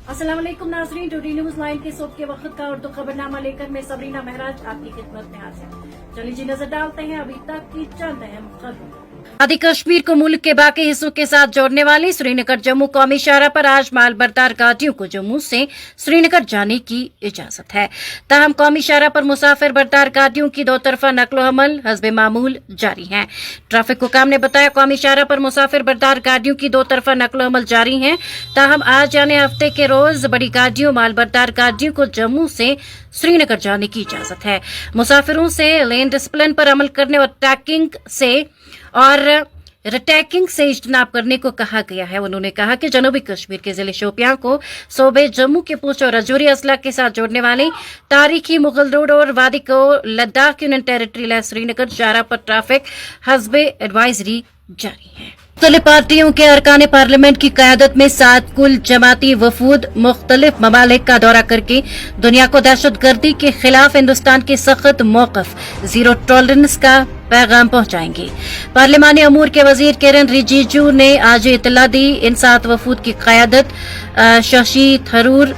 अस्सलाम वालेकुम नाज़रीन, टुडे न्यूज़ लाइन के सुबह के वक्त का उर्दू खबरनामा लेकर मैं सबरीना महराज आपकी खिदमत में हाजिर। चलिए जी नजर डालते हैं अभी तक की चंद अहम खबरों। आदि कश्मीर को मुल्क के बाकी हिस्सों के साथ जोड़ने वाली श्रीनगर जम्मू कौमी शाहराह पर आज माल बरदार गाड़ियों को जम्मू से श्रीनगर जाने की इजाजत है। ताहम कौमी शाहराह पर मुसाफिर बरदार गाड़ियों की दो तरफा नकलो हमल हस्बे मामूल जारी है। ट्रैफिक हुकाम ने बताया कौमी शाहराह पर मुसाफिर बरदार गाड़ियों की दो तरफा नकलो हमल जारी है। ताहम आज यानी हफ्ते के रोज बड़ी गाड़ियों माल बरदार गाड़ियों को जम्मू से श्रीनगर जाने की इजाजत है। मुसाफिरों से लेन डिसिप्लिन पर अमल करने और रटैकिंग से इज्तनाब करने को कहा गया है। उन्होंने कहा कि जनूबी कश्मीर के जिले शोपियां को सूबे जम्मू के पूंछ और रजौरी अजला के साथ जोड़ने वाली तारीखी मुगल रोड और वादी को लद्दाख यूनियन टेरिटरी ले श्रीनगर शाहराह पर ट्रैफिक हस्बे एडवाइजरी जारी है। मुख्तलिफ पार्टियों के अरकान पार्लियामेंट की क़यादत में 7 कुल जमाती वफूद मुख्तलिफ ममालिक का दौरा करके दुनिया को दहशतगर्दी के खिलाफ हिंदुस्तान के सख्त मौक़िफ़ जीरो टॉलरेंस का पैगाम पहुंचाएंगे। पार्लिमानी अमूर के वजीर किरण रिजिजू ने आज इतला दी। इन 7 वफूद की क़यादत शशि थरूर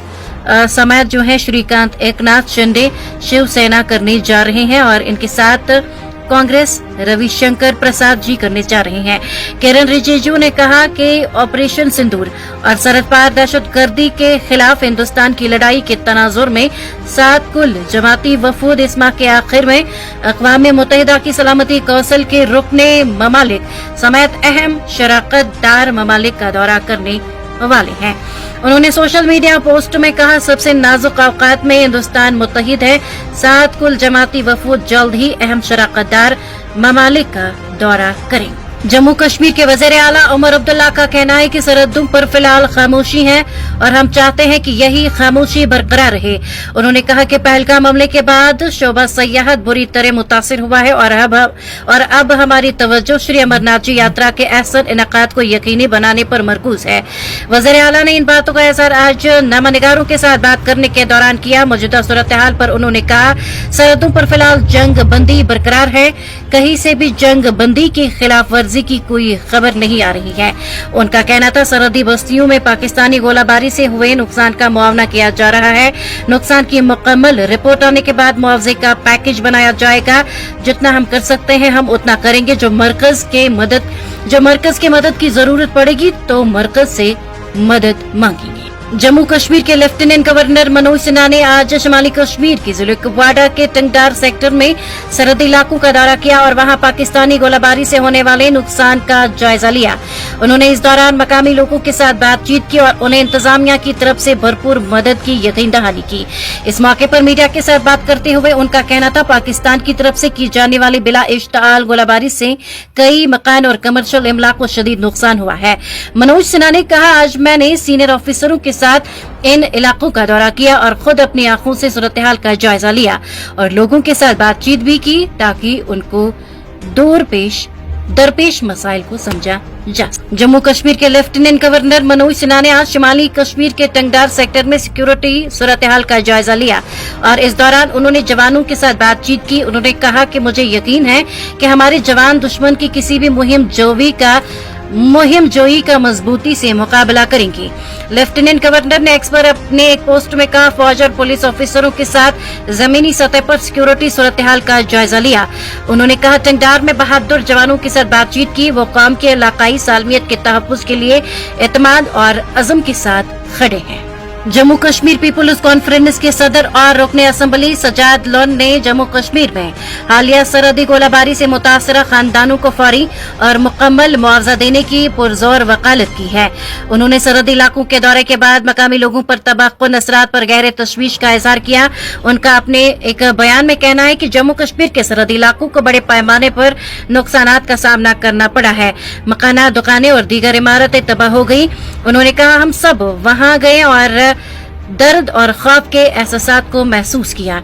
समेत जो है श्रीकांत एकनाथ शिंदे शिवसेना करने जा रहे हैं और इनके साथ कांग्रेस रविशंकर प्रसाद जी करने जा रहे हैं। किरण रिजिजू ने कहा कि ऑपरेशन सिंदूर और सरहद पार दहशतगर्दी के खिलाफ हिंदुस्तान की लड़ाई के तनाजुर में 7 कुल जमाती वफूद इस माह के आखिर में अक़वाम मुत्तहिदा की सलामती कौंसिल के रुकने ममालिक समेत अहम शराकतदार ममालिक का दौरा करने वाले हैं। उन्होंने सोशल मीडिया पोस्ट में कहा सबसे नाजुक औकात में हिंदुस्तान मुत्तहिद है। 7 कुल जमाती वफूद जल्द ही अहम शराकतदार ममालिक का दौरा करेंगे। जम्मू कश्मीर के वज़ीर आला उमर अब्दुल्ला का कहना है कि सरहदों पर फिलहाल खामोशी है और हम चाहते हैं कि यही खामोशी बरकरार रहे। उन्होंने कहा कि पहलगाम हमले के बाद शोबा सयाहत बुरी तरह मुतासिर हुआ है और अब हमारी तवज्जो श्री अमरनाथ जी यात्रा के अहसन इनेकाद को यकीनी बनाने पर मरकूज है। वज़ीर आला ने इन बातों का इज़हार आज नमानिगारों के साथ बात करने के दौरान किया। मौजूदा सूरत हाल पर उन्होंने कहा सरहदों पर फिलहाल जंग बंदी बरकरार है, कहीं से भी जंग बंदी की खिलाफ वर्जी की कोई खबर नहीं आ रही है। उनका कहना था सरहदी बस्तियों में पाकिस्तानी गोलाबारी से हुए नुकसान का मुआवना किया जा रहा है। नुकसान की मुकम्मल रिपोर्ट आने के बाद मुआवजे का पैकेज बनाया जाएगा। जितना हम कर सकते हैं हम उतना करेंगे। जो मरकज की मदद की जरूरत पड़ेगी तो मरकज से मदद मांगेंगे। जम्मू कश्मीर के लेफ्टिनेंट गवर्नर मनोज सिन्हा ने आज शिमाली कश्मीर के जिले कुपवाड़ा के टंगदार सेक्टर में सरहदी इलाकों का दौरा किया और वहां पाकिस्तानी गोलाबारी से होने वाले नुकसान का जायजा लिया। उन्होंने इस दौरान मकामी लोगों के साथ बातचीत की और उन्हें इंतजामिया की तरफ से भरपूर मदद की यकीन दहानी की। इस मौके पर मीडिया के साथ बात करते हुए उनका कहना था पाकिस्तान की तरफ से की जाने वाली बिला इश्ताल गोलाबारी से कई मकान और कमर्शियल इमला को शदीद नुकसान हुआ है। मनोज सिन्हा ने कहा आज मैंने सीनियर ऑफिसरों के साथ इन इलाकों का दौरा किया और खुद अपनी आंखों से सूरत हाल का जायजा लिया और लोगों के साथ बातचीत भी की ताकि उनको दरपेश मसाइल को समझा जा सके। जम्मू कश्मीर के लेफ्टिनेंट गवर्नर मनोज सिन्हा ने आज शिमाली कश्मीर के टंगदार सेक्टर में सिक्योरिटी सूरत हाल का जायजा लिया और इस दौरान उन्होंने जवानों के साथ बातचीत की। उन्होंने कहा कि मुझे यकीन है कि हमारे जवान दुश्मन की किसी भी मुहिम जोई का मजबूती से मुकाबला करेंगे। लेफ्टिनेंट गवर्नर ने एक्स पर अपने एक पोस्ट में कहा फौज और पुलिस ऑफिसरों के साथ जमीनी सतह पर सिक्योरिटी सूरत हाल का जायजा लिया। उन्होंने कहा टंगदार में बहादुर जवानों के साथ बातचीत की। वो कौम के इलाकाई सालमियत के तहफ़्फ़ुज़ के लिए एतमाद और अज़म के साथ खड़े हैं। जम्मू कश्मीर पीपुल्स कॉन्फ्रेंस के सदर और रुकने असम्बली सजाद लोन ने जम्मू कश्मीर में हालिया सरहदी गोलाबारी से मुतासरा खानदानों को फौरी और मुकम्मल मुआवजा देने की पुरजोर वकालत की है। उन्होंने सरहदी इलाकों के दौरे के बाद मकामी लोगों पर तबाहकुन असरात पर गहरे तशवीश का इजहार किया। उनका अपने एक बयान में कहना है कि जम्मू कश्मीर के सरहदी इलाकों को बड़े पैमाने पर नुकसानात का सामना करना पड़ा है। मकानात, दुकानें और दीगर इमारतें तबाह हो गई। उन्होंने कहा हम सब वहां गए और दर्द और खौफ के एहसासात को महसूस किया।